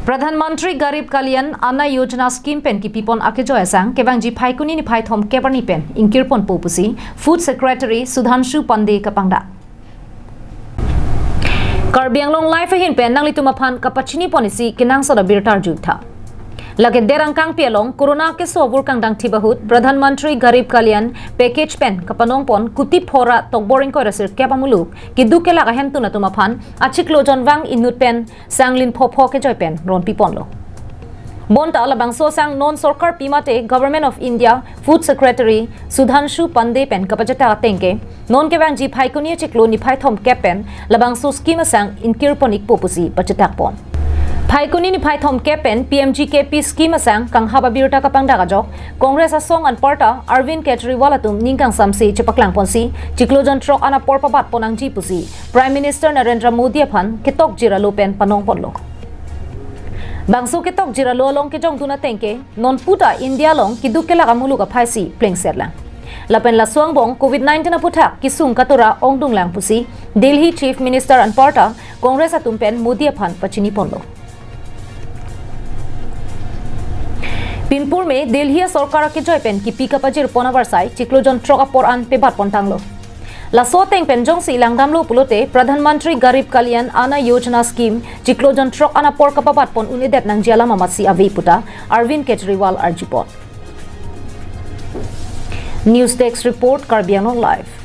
प्रधानमंत्री गरीब कल्याण अन्न योजना स्कीम पेन की पिपन आके जो ऐसा केवं जी फाइकुनी नि फाइ थम केबरनी पेन इंकिरपन पोपुसी फूड सेक्रेटरी सुधांशु पंडे कपांगदा कार्बी आंगलों लाइफ हिन पेन नांगली तुमाफान कपचिनी पॉलिसी किनांग सदा बिरटार जुथा लगे देरंकांग पियलों कोरोना के सोबुर कांगदांग थिबाहुत प्रधानमंत्री गरीब कल्याण पैकेज पेन कपनोंग पन कुति फोरा तोकबोरिंग को रसिर केबामुलुक कि दुके लगा हेम तुना तुमाफान अचिक्लोजन वांग इनुट पेन सांगलिन फोफो के जय पेन रोन पिपन लो बोंता लबांग सो सांग नॉन सरकार पिमाते government of India food secretary Sudhanshu Pandey पेन कपजटा तेंके नॉन के वांग जी फाइकुनी चिक्लो नि फाइ थम केपेन लबांग सो स्कीम सांग इनकिरपोनिक पोपुसी पचटाक पन फाइकुनी नि फाइ थम केपेन पीएमजीकेपी स्कीम सांग कांगहाबा बिरटा कपांगदा गाजो कांग्रेस असोंग अन पार्टा अरविंद केजरीवाल तुम निंकांग समसी चिपकलांग पोंसी चिक्लोजन ट्रक अना पोरपाबात पोनांग जी पुसी प्राइम मिनिस्टर नरेंद्र मोदी अफन केतोक जिरालो पेन पनोंग पोनलो बांसो केतोक जिरालो लोंग के जोंग दुना तेंके नॉन पुटा इंडिया लोंग कि दुके लगा मुलुगा फाइसी प्लेंग सेरला लपेन ला सोंगबोंग कोविड-19 पुथा किसुंग कतोरा ओंगदुंग लांग पुसी दिल्ली चीफ मिनिस्टर अन पार्टा कांग्रेस अतुम पेन मोदी अफन पचिनी पोनलो पिनपुर में दिल्ली सरकार के जयपेन की पिकअप अजिर पोनावरसाई चिक्लोजन ट्रक अपोर अन पे बात पोंटांगलो लासो तेंग पेंजोंग सी लांगदामलो पुलोते प्रधानमंत्री गरीब कल्याण अन्न योजना स्कीम चिक्लोजन ट्रक अना पोर कपा बात पोन उनेदेत नंगजियाला मामासी अवे पुटा अरविंद केजरीवाल अर्जिपोन news desk report Karbi Anglong live.